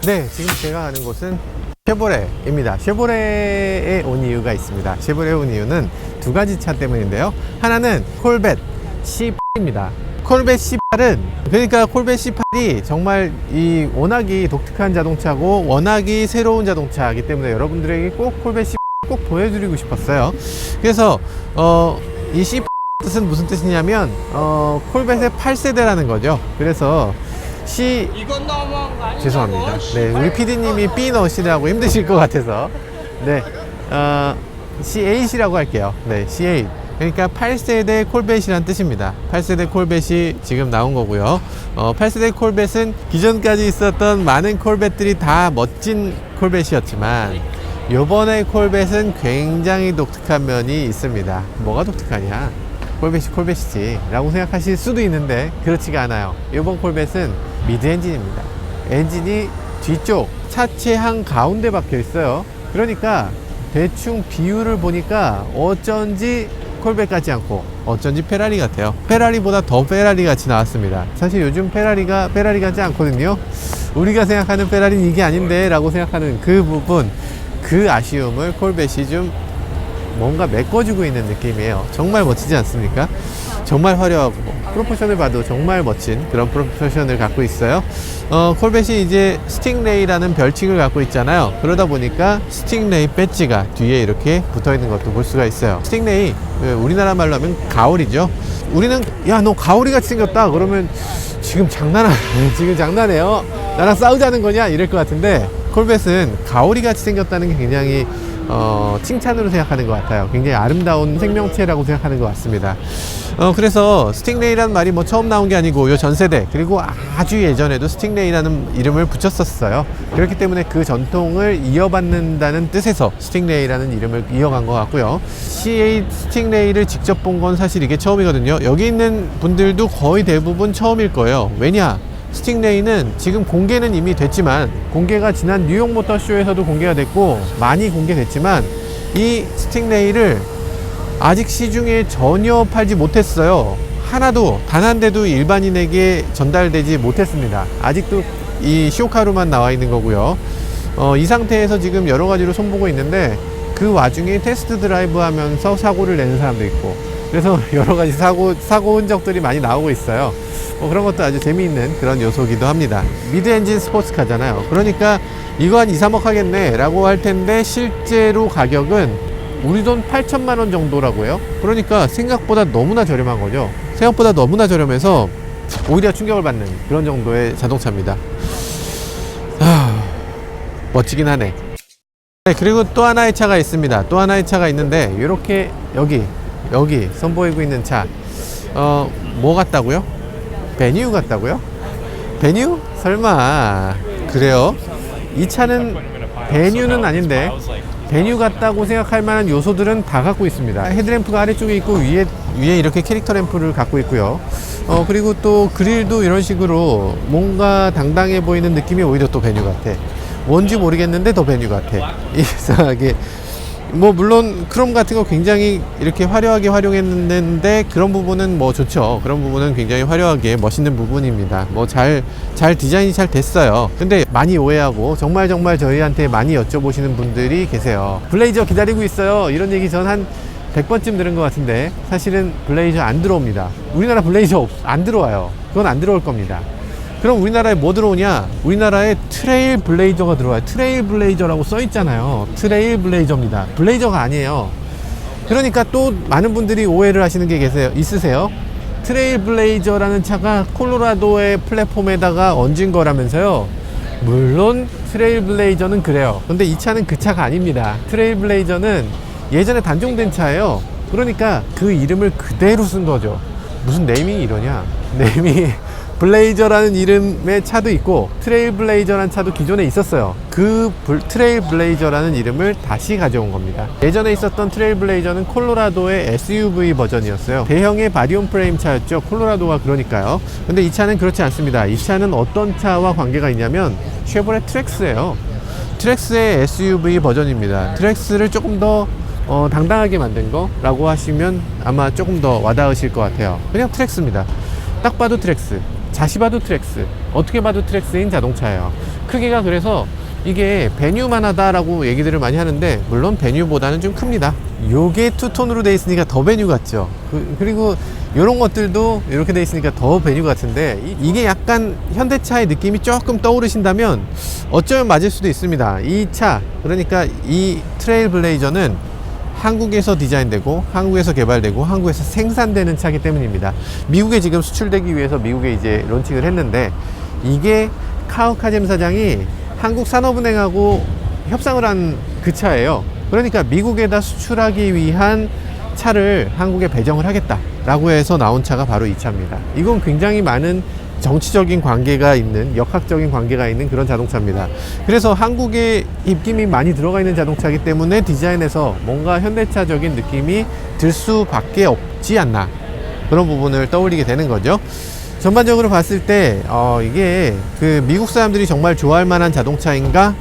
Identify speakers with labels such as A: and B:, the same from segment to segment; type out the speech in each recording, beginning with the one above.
A: 네, 지금 제가 가는 곳은 쉐보레입니다. 쉐보레에 온 이유가 있습니다. 쉐보레에 온 이유는 두 가지 차 때문인데요. 하나는 콜벳 C8입니다. 콜벳 C8은, 그러니까 콜벳 C8이 정말 이 워낙이 독특한 자동차고 워낙이 새로운 자동차이기 때문에 여러분들에게 꼭 콜벳 C8 꼭 보여드리고 싶었어요. 그래서 이 C8 뜻은 무슨 뜻이냐면 콜벳의 8세대라는 거죠. 그래서
B: 이건 너무한 거 아니냐고.
A: 죄송합니다. 네, 우리 PD님이 B 넣으시라고 힘드실 것 같아서 네, C8이라고 할게요. 네, C8. 그러니까 8세대 콜벳이란 뜻입니다. 8세대 콜벳이 지금 나온 거고요. 8세대 콜벳은 기존까지 있었던 많은 콜벳들이 다 멋진 콜벳이었지만 요번에 콜벳은 굉장히 독특한 면이 있습니다. 뭐가 독특하냐? 콜벳이 콜벳이지 라고 생각하실 수도 있는데 그렇지가 않아요. 이번 콜벳은 미드 엔진입니다. 엔진이 뒤쪽 차체 한 가운데 박혀 있어요. 그러니까 대충 비율을 보니까 어쩐지 콜벳 같지 않고 어쩐지 페라리 같아요. 페라리보다 더 페라리 같이 나왔습니다. 사실 요즘 페라리가 페라리 같지 않거든요. 우리가 생각하는 페라리는 이게 아닌데 라고 생각하는 그 부분, 그 아쉬움을 콜벳이 좀 뭔가 메꿔주고 있는 느낌이에요. 정말 멋지지 않습니까? 정말 화려하고 프로포션을 봐도 정말 멋진 그런 프로포션을 갖고 있어요. 콜벳이 이제 스팅레이라는 별칭을 갖고 있잖아요. 그러다 보니까 스팅레이 배지가 뒤에 이렇게 붙어 있는 것도 볼 수가 있어요. 스팅레이, 우리나라 말로 하면 가오리죠. 우리는 야, 너 가오리 같이 생겼다 그러면 지금 지금 장난해요, 나랑 싸우자는 거냐 이럴 것 같은데, 콜벳은 가오리 같이 생겼다는 게 굉장히 칭찬으로 생각하는 것 같아요. 굉장히 아름다운 생명체라고 생각하는 것 같습니다. 그래서 스팅레이라는 말이 뭐 처음 나온 게 아니고 요 전세대, 그리고 아주 예전에도 스팅레이라는 이름을 붙였었어요. 그렇기 때문에 그 전통을 이어받는다는 뜻에서 스팅레이라는 이름을 이어간 것 같고요. C8 스팅레이를 직접 본 건 사실 이게 처음이거든요. 여기 있는 분들도 거의 대부분 처음일 거예요. 왜냐? 스팅레이는 지금 공개는 이미 됐지만, 공개가 지난 뉴욕 모터쇼에서도 공개가 됐고 많이 공개됐지만, 이 스팅레이를 아직 시중에 전혀 팔지 못했어요. 하나도, 단 한 대도 일반인에게 전달되지 못했습니다. 아직도 이 쇼카로만 나와 있는 거고요. 이 상태에서 지금 여러 가지로 손보고 있는데, 그 와중에 테스트 드라이브 하면서 사고를 내는 사람도 있고, 그래서 여러 가지 사고 흔적들이 많이 나오고 있어요. 그런 것도 아주 재미있는 그런 요소기도 합니다. 미드 엔진 스포츠카잖아요. 그러니까 이거 한 2, 3억 하겠네 라고 할 텐데, 실제로 가격은 우리 돈 8천만 원 정도라고요. 그러니까 생각보다 너무나 저렴한 거죠. 생각보다 너무나 저렴해서 오히려 충격을 받는 그런 정도의 자동차입니다. 멋지긴 하네. 네, 그리고 또 하나의 차가 있습니다. 또 하나의 차가 있는데, 이렇게 여기 선보이고 있는 차, 뭐 같다고요? 베뉴 같다고요? 베뉴? 설마 그래요? 이 차는 베뉴는 아닌데 베뉴 같다고 생각할 만한 요소들은 다 갖고 있습니다. 헤드램프가 아래쪽에 있고 위에 이렇게 캐릭터 램프를 갖고 있고요. 그리고 또 그릴도 이런 식으로 뭔가 당당해 보이는 느낌이 오히려 또 베뉴 같아. 뭔지 모르겠는데 더 베뉴 같아. 이상하게. 뭐 물론 크롬 같은 거 굉장히 이렇게 화려하게 활용했는데, 그런 부분은 뭐 좋죠. 그런 부분은 굉장히 화려하게 멋있는 부분입니다. 뭐 잘 디자인이 잘 됐어요. 근데 많이 오해하고 정말 저희한테 많이 여쭤보시는 분들이 계세요. 블레이저 기다리고 있어요, 이런 얘기 전 한 100번쯤 들은 것 같은데, 사실은 블레이저 안 들어옵니다. 우리나라 블레이저 안 들어와요. 그건 안 들어올 겁니다. 그럼 우리나라에 뭐 들어오냐? 우리나라에 트레일 블레이저가 들어와요. 트레일 블레이저라고 써 있잖아요. 트레일 블레이저입니다. 블레이저가 아니에요. 그러니까 또 많은 분들이 오해를 하시는 게 있으세요. 트레일 블레이저라는 차가 콜로라도의 플랫폼에다가 얹은 거라면서요. 물론 트레일 블레이저는 그래요. 근데 이 차는 그 차가 아닙니다. 트레일 블레이저는 예전에 단종된 차예요. 그러니까 그 이름을 그대로 쓴 거죠. 무슨 네이밍이 이러냐? 네이밍이 블레이저라는 이름의 차도 있고, 트레일 블레이저라는 차도 기존에 있었어요. 그 트레일 블레이저라는 이름을 다시 가져온 겁니다. 예전에 있었던 트레일 블레이저는 콜로라도의 SUV 버전이었어요. 대형의 바디온 프레임 차였죠, 콜로라도가. 그러니까요. 근데 이 차는 그렇지 않습니다. 이 차는 어떤 차와 관계가 있냐면 쉐보레 트랙스예요. 트랙스의 SUV 버전입니다. 트랙스를 조금 더 당당하게 만든 거라고 하시면 아마 조금 더 와닿으실 것 같아요. 그냥 트랙스입니다. 딱 봐도 트랙스. 자시 봐도 트랙스, 어떻게 봐도 트랙스인 자동차예요. 크기가 그래서 이게 베뉴만 하다라고 얘기들을 많이 하는데, 물론 베뉴보다는 좀 큽니다. 요게 투톤으로 돼 있으니까 더 베뉴 같죠. 그리고 이런 것들도 이렇게 돼 있으니까 더 베뉴 같은데, 이게 약간 현대차의 느낌이 조금 떠오르신다면 어쩌면 맞을 수도 있습니다. 이 차, 그러니까 이 트레일 블레이저는 한국에서 디자인되고 한국에서 개발되고 한국에서 생산되는 차기 때문입니다. 미국에 지금 수출되기 위해서 미국에 이제 론칭을 했는데, 이게 카오카잼 사장이 한국산업은행하고 협상을 한 그 차예요. 그러니까 미국에다 수출하기 위한 차를 한국에 배정을 하겠다라고 해서 나온 차가 바로 이 차입니다. 이건 굉장히 많은 정치적인 관계가 있는, 역학적인 관계가 있는 그런 자동차입니다. 그래서 한국에 입김이 많이 들어가 있는 자동차이기 때문에 디자인에서 뭔가 현대차적인 느낌이 들 수밖에 없지 않나, 그런 부분을 떠올리게 되는 거죠. 전반적으로 봤을 때 이게 그 미국 사람들이 정말 좋아할 만한 자동차인가?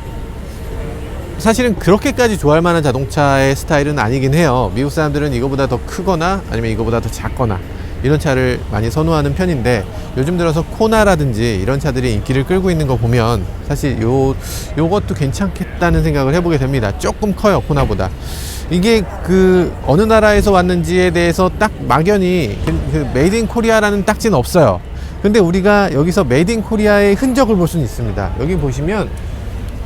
A: 사실은 그렇게까지 좋아할 만한 자동차의 스타일은 아니긴 해요. 미국 사람들은 이거보다 더 크거나 아니면 이거보다 더 작거나 이런 차를 많이 선호하는 편인데, 요즘 들어서 코나라든지 이런 차들이 인기를 끌고 있는 거 보면 사실 요것도 괜찮겠다는 생각을 해보게 됩니다. 조금 커요, 코나보다. 이게 그 어느 나라에서 왔는지에 대해서 딱 막연히 그 메이드 인 코리아라는 딱지는 없어요. 근데 우리가 여기서 메이드 인 코리아의 흔적을 볼 수는 있습니다. 여기 보시면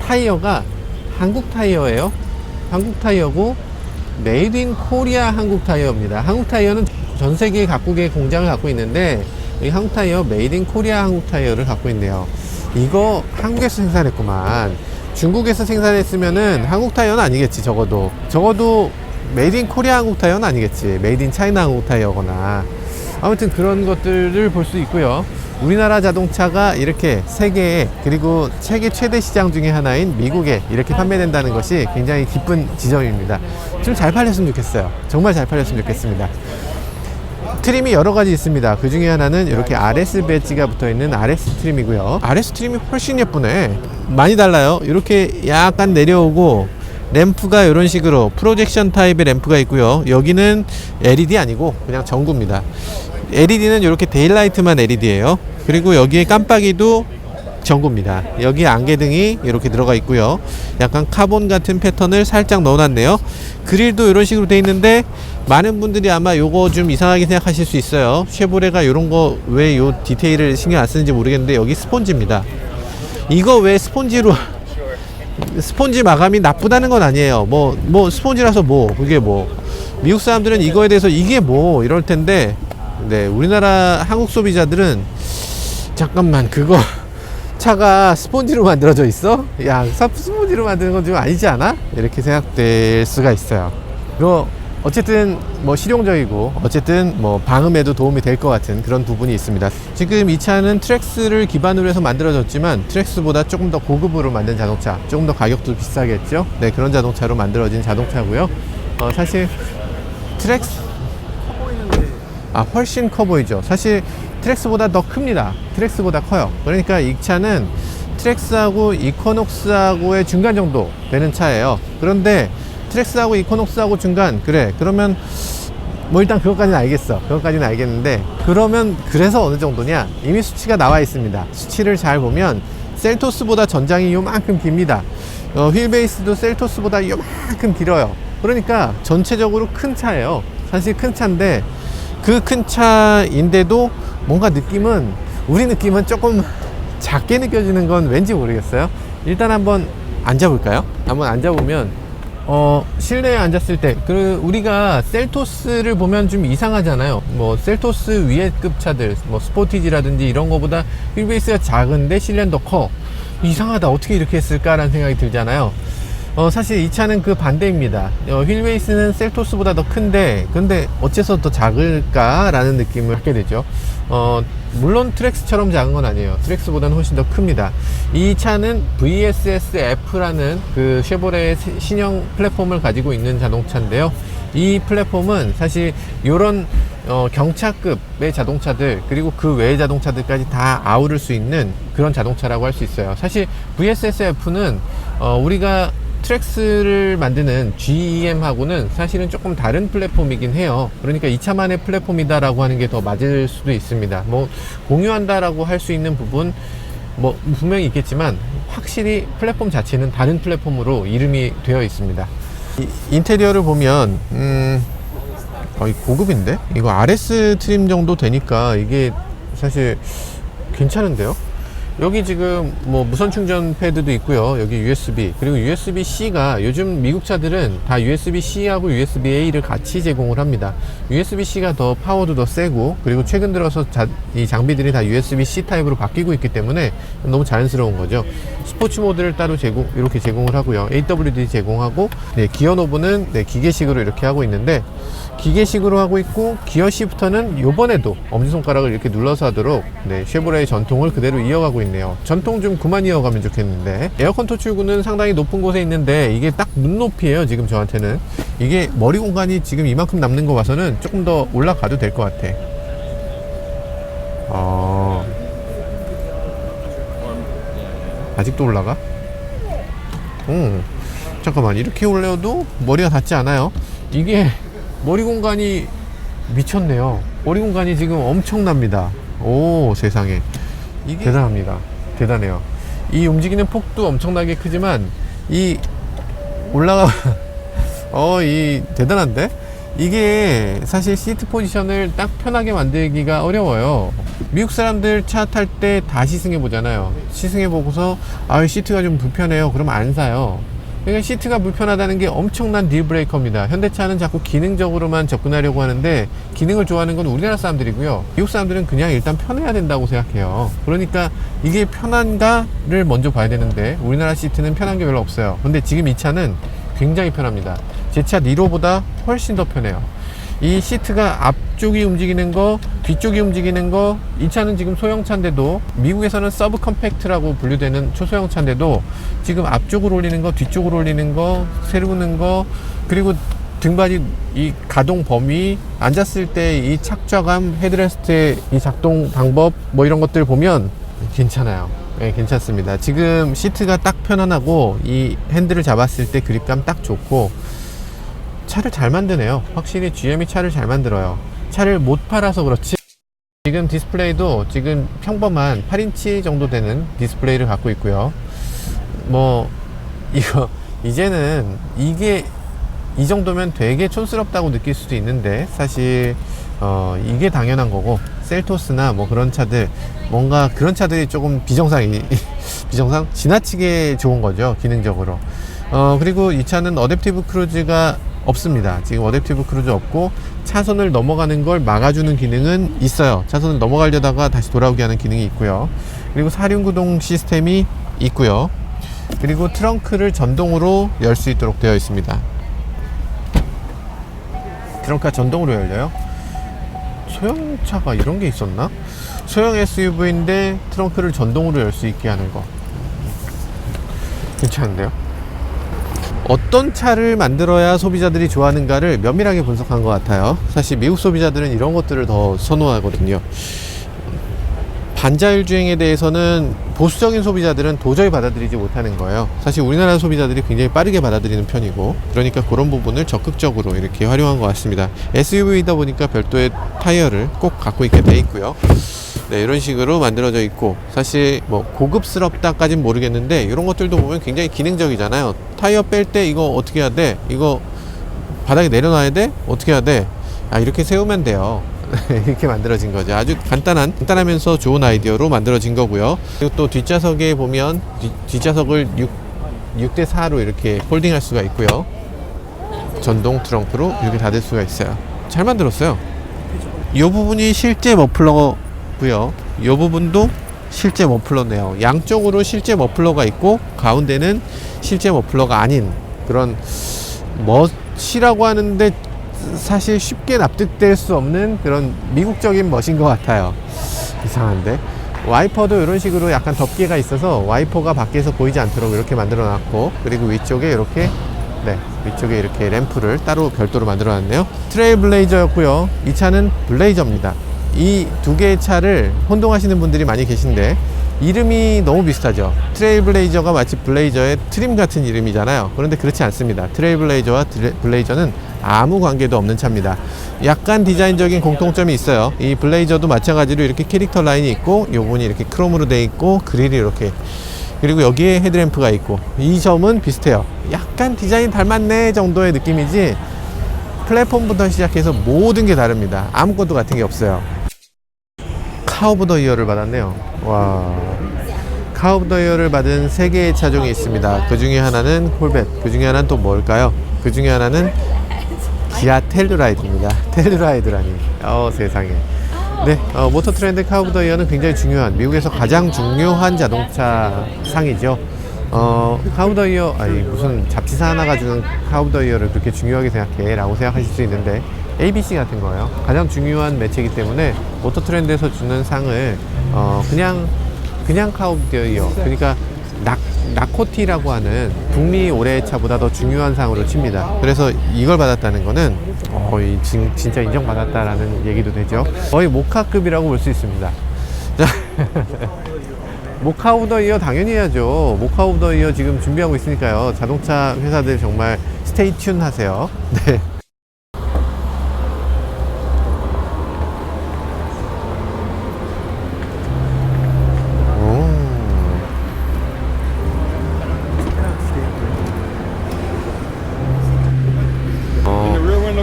A: 타이어가 한국 타이어예요. 한국 타이어고 메이드 인 코리아 한국 타이어입니다. 한국 타이어는 전 세계 각국의 공장을 갖고 있는데, 이 한국 타이어 메이드 인 코리아 한국 타이어를 갖고 있네요. 이거 한국에서 생산했구만. 중국에서 생산했으면은 한국 타이어는 아니겠지. 적어도 메이드 인 코리아 한국 타이어는 아니겠지. 메이드 인 차이나 한국 타이어거나. 아무튼 그런 것들을 볼 수 있고요. 우리나라 자동차가 이렇게 세계에, 그리고 세계 최대 시장 중에 하나인 미국에 이렇게 판매된다는 것이 굉장히 기쁜 지점입니다. 좀 잘 팔렸으면 좋겠어요. 정말 잘 팔렸으면 좋겠습니다. 트림이 여러 가지 있습니다. 그 중에 하나는 이렇게 RS 배지가 붙어 있는 RS 트림이고요. RS 트림이 훨씬 예쁘네. 많이 달라요. 이렇게 약간 내려오고, 램프가 이런 식으로 프로젝션 타입의 램프가 있고요. 여기는 LED 아니고 그냥 전구입니다. LED는 이렇게 데일라이트만 LED예요. 그리고 여기에 깜빡이도 전구입니다. 여기 안개등이 이렇게 들어가 있고요. 약간 카본 같은 패턴을 살짝 넣어놨네요. 그릴도 이런 식으로 돼 있는데, 많은 분들이 아마 요거 좀 이상하게 생각하실 수 있어요. 쉐보레가 요런 거 왜 요 디테일을 신경 안 쓰는지 모르겠는데, 여기 스폰지입니다. 이거 왜 스폰지로 스폰지 마감이 나쁘다는 건 아니에요. 뭐 스폰지라서 그게 미국 사람들은 이거에 대해서 이게 이럴 텐데, 네, 우리나라 한국 소비자들은 잠깐만, 그거 차가 스폰지로 만들어져 있어? 야, 스폰지로 만드는 건 좀 아니지 않아? 이렇게 생각될 수가 있어요. 그리고 어쨌든 실용적이고, 어쨌든 방음에도 도움이 될 것 같은 그런 부분이 있습니다. 지금 이 차는 트랙스를 기반으로 해서 만들어졌지만, 트랙스보다 조금 더 고급으로 만든 자동차, 조금 더 가격도 비싸겠죠. 네, 그런 자동차로 만들어진 자동차고요. 사실 트랙스 훨씬 커 보이죠. 사실 트랙스보다 더 큽니다. 트랙스보다 커요. 그러니까 이 차는 트랙스하고 이코녹스하고의 중간 정도 되는 차예요. 그런데 트랙스하고 이코녹스하고 중간, 그래, 그러면 일단 그것까지는 알겠어. 그것까지는 알겠는데, 그러면 그래서 어느 정도냐? 이미 수치가 나와 있습니다. 수치를 잘 보면 셀토스보다 전장이 요만큼 깁니다. 휠베이스도 셀토스보다 요만큼 길어요. 그러니까 전체적으로 큰 차예요. 사실 큰 차인데, 그 큰 차인데도 뭔가 우리 느낌은 조금 작게 느껴지는 건 왠지 모르겠어요. 일단 한번 앉아볼까요? 한번 앉아보면 실내에 앉았을 때, 우리가 셀토스를 보면 좀 이상하잖아요. 셀토스 위에 급 차들, 스포티지라든지 이런 거보다 휠베이스가 작은데 실내는 더 커. 이상하다, 어떻게 이렇게 했을까라는 생각이 들잖아요. 사실 이 차는 그 반대입니다. 휠베이스는 셀토스보다 더 큰데, 근데 어째서 더 작을까라는 느낌을 갖게 되죠. 물론 트랙스처럼 작은 건 아니에요. 트랙스보다는 훨씬 더 큽니다. 이 차는 VSS-F라는 그 쉐보레의 신형 플랫폼을 가지고 있는 자동차인데요. 이 플랫폼은 사실 이런 경차급의 자동차들, 그리고 그 외의 자동차들까지 다 아우를 수 있는 그런 자동차라고 할 수 있어요. 사실 VSS-F는 우리가 트랙스를 만드는 GEM하고는 사실은 조금 다른 플랫폼이긴 해요. 그러니까 이 차만의 플랫폼이다라고 하는 게 더 맞을 수도 있습니다. 뭐 공유한다라고 할 수 있는 부분 뭐 분명히 있겠지만 확실히 플랫폼 자체는 다른 플랫폼으로 이름이 되어 있습니다. 인테리어를 보면 거의 고급인데? 이거 RS 트림 정도 되니까 이게 사실 괜찮은데요? 여기 지금 뭐 무선 충전 패드도 있고요. 여기 USB, 그리고 USB-C가 요즘 미국 차들은 다 USB-C하고 USB-A를 같이 제공을 합니다. USB-C가 더 파워도 더 세고, 그리고 최근 들어서 이 장비들이 다 USB-C 타입으로 바뀌고 있기 때문에 너무 자연스러운 거죠. 스포츠 모드를 따로 이렇게 제공을 하고요. AWD 제공하고, 네, 기어 노브는 네, 기계식으로 이렇게 하고 있는데, 기계식으로 하고 있고, 기어 시프터는 요번에도 엄지손가락을 이렇게 눌러서 하도록 네, 쉐보레의 전통을 그대로 이어가고 있네요. 전통 좀 그만 이어가면 좋겠는데. 에어컨 토출구는 상당히 높은 곳에 있는데 이게 딱 눈높이에요. 지금 저한테는 이게 머리 공간이 지금 이만큼 남는 거 봐서는 조금 더 올라가도 될 것 같아. 아직도 올라가? 잠깐만, 이렇게 올려도 머리가 닿지 않아요. 이게 머리 공간이 미쳤네요. 머리 공간이 지금 엄청납니다. 오, 세상에. 이게 대단합니다. 대단해요. 이 움직이는 폭도 엄청나게 크지만 이 올라가 이 대단한데? 이게 사실 시트 포지션을 딱 편하게 만들기가 어려워요. 미국 사람들 차 탈 때 다 시승해 보잖아요. 시승해 보고서 시트가 좀 불편해요. 그러면 안 사요. 그러니까 시트가 불편하다는 게 엄청난 딜브레이커입니다. 현대차는 자꾸 기능적으로만 접근하려고 하는데, 기능을 좋아하는 건 우리나라 사람들이고요. 미국 사람들은 그냥 일단 편해야 된다고 생각해요. 그러니까 이게 편한가를 먼저 봐야 되는데, 우리나라 시트는 편한 게 별로 없어요. 근데 지금 이 차는 굉장히 편합니다. 제 차 니로보다 훨씬 더 편해요. 이 시트가 앞쪽이 움직이는 거, 뒤쪽이 움직이는 거, 이 차는 지금 소형차인데도, 미국에서는 서브 컴팩트라고 분류되는 초소형차인데도 지금 앞쪽으로 올리는 거, 뒤쪽으로 올리는 거, 세우는 거, 그리고 등받이 이 가동 범위, 앉았을 때 이 착좌감, 헤드레스트의 이 작동 방법, 뭐 이런 것들 보면 괜찮아요. 네, 괜찮습니다. 지금 시트가 딱 편안하고, 이 핸들을 잡았을 때 그립감 딱 좋고, 차를 잘 만드네요. 확실히 GM이 차를 잘 만들어요. 차를 못 팔아서 그렇지, 지금 디스플레이도 지금 평범한 8인치 정도 되는 디스플레이를 갖고 있고요. 뭐 이거 이제는 이게 이 정도면 되게 촌스럽다고 느낄 수도 있는데, 사실 이게 당연한 거고, 셀토스나 뭐 그런 차들, 뭔가 그런 차들이 조금 비정상 지나치게 좋은 거죠, 기능적으로. 그리고 이 차는 어댑티브 크루즈가 없습니다. 지금 어댑티브 크루즈 없고, 차선을 넘어가는 걸 막아주는 기능은 있어요. 차선을 넘어가려다가 다시 돌아오게 하는 기능이 있고요. 그리고 사륜구동 시스템이 있고요. 그리고 트렁크를 전동으로 열 수 있도록 되어 있습니다. 트렁크가 전동으로 열려요? 소형차가 이런 게 있었나? 소형 SUV인데 트렁크를 전동으로 열 수 있게 하는 거 괜찮은데요? 어떤 차를 만들어야 소비자들이 좋아하는가를 면밀하게 분석한 것 같아요. 사실 미국 소비자들은 이런 것들을 더 선호하거든요. 반자율 주행에 대해서는 보수적인 소비자들은 도저히 받아들이지 못하는 거예요. 사실 우리나라 소비자들이 굉장히 빠르게 받아들이는 편이고, 그러니까 그런 부분을 적극적으로 이렇게 활용한 것 같습니다. SUV이다 보니까 별도의 타이어를 꼭 갖고 있게 돼 있고요. 네, 이런 식으로 만들어져 있고, 사실 뭐 고급스럽다까진 모르겠는데 이런 것들도 보면 굉장히 기능적이잖아요. 타이어 뺄 때 이거 어떻게 해야 돼? 이거 바닥에 내려놔야 돼? 어떻게 해야 돼? 이렇게 세우면 돼요. 이렇게 만들어진 거죠. 아주 간단하면서 좋은 아이디어로 만들어진 거고요. 그리고 또 뒷좌석에 보면 뒷좌석을 6대4로 이렇게 폴딩할 수가 있고요. 전동 트렁크로 이렇게 닫을 수가 있어요. 잘 만들었어요. 이 부분이 실제 머플러고요. 이 부분도 실제 머플러네요. 양쪽으로 실제 머플러가 있고, 가운데는 실제 머플러가 아닌 그런 멋이라고 하는데 사실 쉽게 납득될 수 없는 그런 미국적인 멋인 것 같아요. 이상한데, 와이퍼도 이런 식으로 약간 덮개가 있어서 와이퍼가 밖에서 보이지 않도록 이렇게 만들어 놨고, 그리고 위쪽에 이렇게 위쪽에 이렇게 램프를 따로 별도로 만들어 놨네요. 트레일블레이저였고요. 이 차는 블레이저입니다. 이 두 개의 차를 혼동하시는 분들이 많이 계신데, 이름이 너무 비슷하죠. 트레일블레이저가 마치 블레이저의 트림 같은 이름이잖아요. 그런데 그렇지 않습니다. 트레일블레이저와 블레이저는 아무 관계도 없는 차입니다. 약간 디자인적인 공통점이 있어요. 이 블레이저도 마찬가지로 이렇게 캐릭터 라인이 있고, 요 부분이 이렇게 크롬으로 되어 있고, 그릴이 이렇게, 그리고 여기에 헤드램프가 있고, 이 점은 비슷해요. 약간 디자인 닮았네 정도의 느낌이지, 플랫폼부터 시작해서 모든 게 다릅니다. 아무것도 같은 게 없어요. 카 오브 더 이어를 받았네요. 와, 카 오브 더 이어를 받은 3개의 차종이 있습니다. 그 중에 하나는 콜벳, 그 중에 하나는 또 뭘까요? 그 중에 하나는 기아 텔루라이드입니다. 텔루라이드라니, 세상에. 네, 모터 트렌드 카 오브 더 이어는 굉장히 중요한, 미국에서 가장 중요한 자동차 상이죠. 카 오브 더 이어, 무슨 잡지사 하나 가지고는 카 오브 더 이어를 그렇게 중요하게 생각해 라고 생각하실 수 있는데, ABC 같은 거예요. 가장 중요한 매체이기 때문에 모터 트렌드에서 주는 상을 그냥 카 오브 더 이어, 그러니까 나코티라고 하는 북미 올해차보다 더 중요한 상으로 칩니다. 그래서 이걸 받았다는 거는 진짜 인정받았다라는 얘기도 되죠. 거의 모카급이라고 볼 수 있습니다. 모카 오브 더 이어 당연히 해야죠. 모카 오브 더 이어 지금 준비하고 있으니까요. 자동차 회사들 정말 스테이 튠 하세요. 네.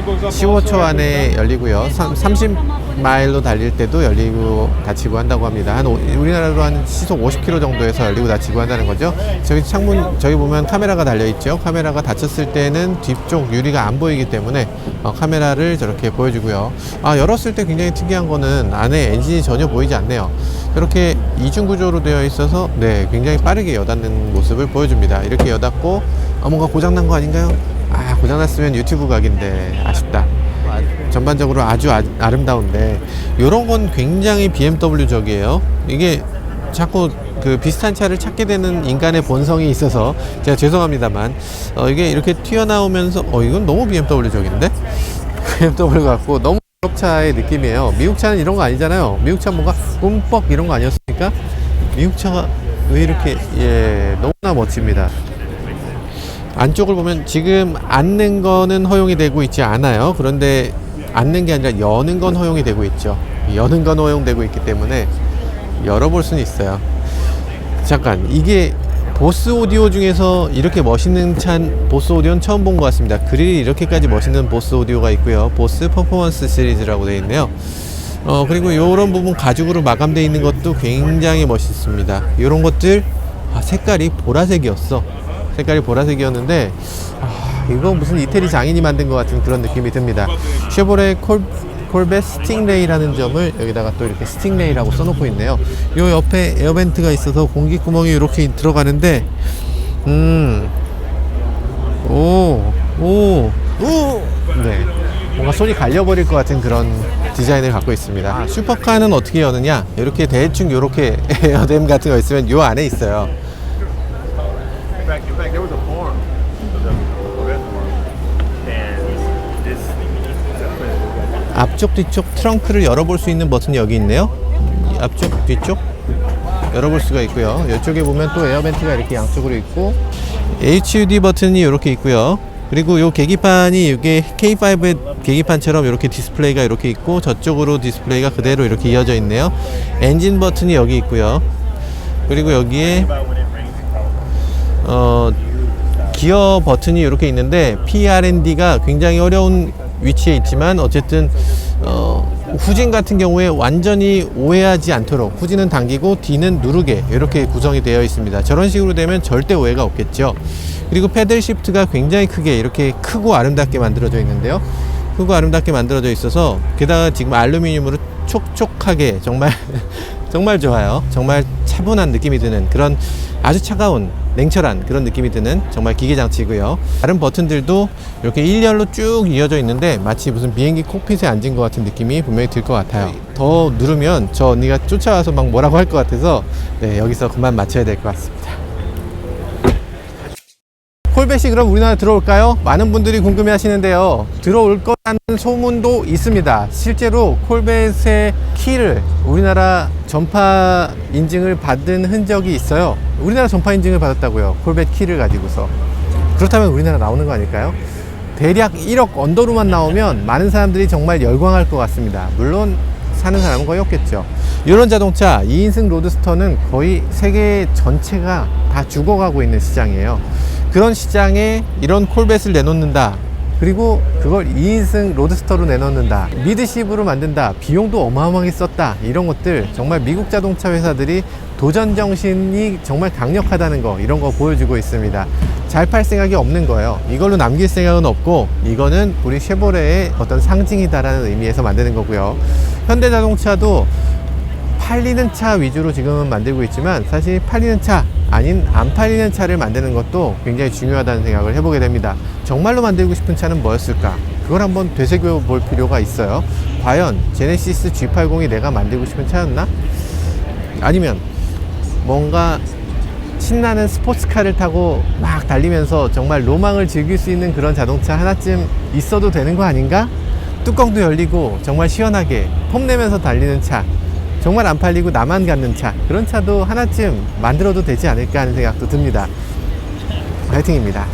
B: goes up
A: 15초 안에 열리고요. 30마일로 달릴 때도 열리고 닫히고 한다고 합니다. 우리나라로 한 시속 50km 정도에서 열리고 닫히고 한다는 거죠. 저기 창문, 저기 보면 카메라가 달려 있죠. 카메라가 닫혔을 때는 뒤쪽 유리가 안 보이기 때문에 카메라를 저렇게 보여주고요. 열었을 때 굉장히 특이한 거는 안에 엔진이 전혀 보이지 않네요. 이렇게 이중 구조로 되어 있어서 굉장히 빠르게 여닫는 모습을 보여줍니다. 이렇게 여닫고 뭔가 고장난 거 아닌가요? 고장났으면 유튜브 각인데 아쉽다. 전반적으로 아주 아름다운데, 요런 건 굉장히 BMW적이에요. 이게 자꾸 그 비슷한 차를 찾게 되는 인간의 본성이 있어서 제가 죄송합니다만, 이게 이렇게 튀어나오면서 이건 너무 BMW적인데? BMW 같고 너무 유럽 차의 느낌이에요. 미국 차는 이런 거 아니잖아요. 미국 차 뭔가 꿈뻑 이런 거 아니었습니까? 미국 차가 왜 이렇게 너무나 멋집니다. 안쪽을 보면 지금 앉는 거는 허용이 되고 있지 않아요. 그런데 앉는 게 아니라 여는 건 허용이 되고 있죠. 여는 건 허용되고 있기 때문에 열어볼 수는 있어요. 잠깐, 이게 보스 오디오 중에서 이렇게 멋있는 보스 오디오는 처음 본 것 같습니다. 그릴이 이렇게까지 멋있는 보스 오디오가 있고요. 보스 퍼포먼스 시리즈라고 되어 있네요. 그리고 이런 부분 가죽으로 마감되어 있는 것도 굉장히 멋있습니다. 이런 것들 색깔이 보라색이었어. 색깔이 보라색이었는데 이거 무슨 이태리 장인이 만든 것 같은 그런 느낌이 듭니다. 쉐보레 콜벳 스팅레이라는 점을 여기다가 또 이렇게 스팅레이라고 써놓고 있네요. 요 옆에 에어벤트가 있어서 공기구멍이 이렇게 들어가는데 뭔가 손이 갈려버릴 것 같은 그런 디자인을 갖고 있습니다. 슈퍼카는 어떻게 여느냐, 이렇게 대충 이렇게 에어댐 같은 거 있으면 요 안에 있어요.
C: In fact, there was a farm, the reservoir, and this.
A: 앞쪽 뒤쪽 트렁크를 열어볼 수 있는 버튼이 여기 있네요. 앞쪽 뒤쪽 열어볼 수가 있고요. 이쪽에 보면 또 에어벤트가 이렇게 양쪽으로 있고, HUD 버튼이 이렇게 있고요. 그리고 요 계기판이 이게 K5의 계기판처럼 이렇게 디스플레이가 이렇게 있고, 저쪽으로 디스플레이가 그대로 이렇게 이어져 있네요. 엔진 버튼이 여기 있고요. 그리고 여기에 기어 버튼이 이렇게 있는데, PRND가 굉장히 어려운 위치에 있지만 어쨌든 후진 같은 경우에 완전히 오해하지 않도록 후진은 당기고 D는 누르게 이렇게 구성이 되어 있습니다. 저런 식으로 되면 절대 오해가 없겠죠. 그리고 패들 시프트가 굉장히 크게 이렇게 크고 아름답게 만들어져 있는데요. 크고 아름답게 만들어져 있어서, 게다가 지금 알루미늄으로 촉촉하게 정말 정말 좋아요. 정말 차분한 느낌이 드는 그런 아주 차가운 냉철한 그런 느낌이 드는 정말 기계장치고요. 다른 버튼들도 이렇게 일렬로 쭉 이어져 있는데 마치 무슨 비행기 콕핏에 앉은 것 같은 느낌이 분명히 들 것 같아요. 더 누르면 저 언니가 쫓아와서 막 뭐라고 할 것 같아서 여기서 그만 맞춰야 될 것 같습니다. 콜벳이 그럼 우리나라에 들어올까요? 많은 분들이 궁금해 하시는데요. 들어올 거라는 소문도 있습니다. 실제로 콜벳의 키를 우리나라 전파 인증을 받은 흔적이 있어요. 우리나라 전파 인증을 받았다고요. 콜벳 키를 가지고서. 그렇다면 우리나라 나오는 거 아닐까요? 대략 1억 언더로만 나오면 많은 사람들이 정말 열광할 것 같습니다. 물론 사는 사람은 거의 없겠죠. 이런 자동차 2인승 로드스터는 거의 세계 전체가 다 죽어가고 있는 시장이에요. 그런 시장에 이런 콜벳을 내놓는다, 그리고 그걸 2인승 로드스터로 내놓는다, 미드십으로 만든다, 비용도 어마어마하게 썼다, 이런 것들 정말 미국 자동차 회사들이 도전 정신이 정말 강력하다는 거, 이런 거 보여주고 있습니다. 잘 팔 생각이 없는 거예요. 이걸로 남길 생각은 없고, 이거는 우리 쉐보레의 어떤 상징이다라는 의미에서 만드는 거고요. 현대자동차도 팔리는 차 위주로 지금은 만들고 있지만, 사실 팔리는 차 아닌 안 팔리는 차를 만드는 것도 굉장히 중요하다는 생각을 해보게 됩니다. 정말로 만들고 싶은 차는 뭐였을까? 그걸 한번 되새겨 볼 필요가 있어요. 과연 제네시스 G80이 내가 만들고 싶은 차였나? 아니면 뭔가 신나는 스포츠카를 타고 막 달리면서 정말 로망을 즐길 수 있는 그런 자동차 하나쯤 있어도 되는 거 아닌가? 뚜껑도 열리고 정말 시원하게 폼내면서 달리는 차, 정말 안 팔리고 나만 갖는 차, 그런 차도 하나쯤 만들어도 되지 않을까 하는 생각도 듭니다. 화이팅입니다.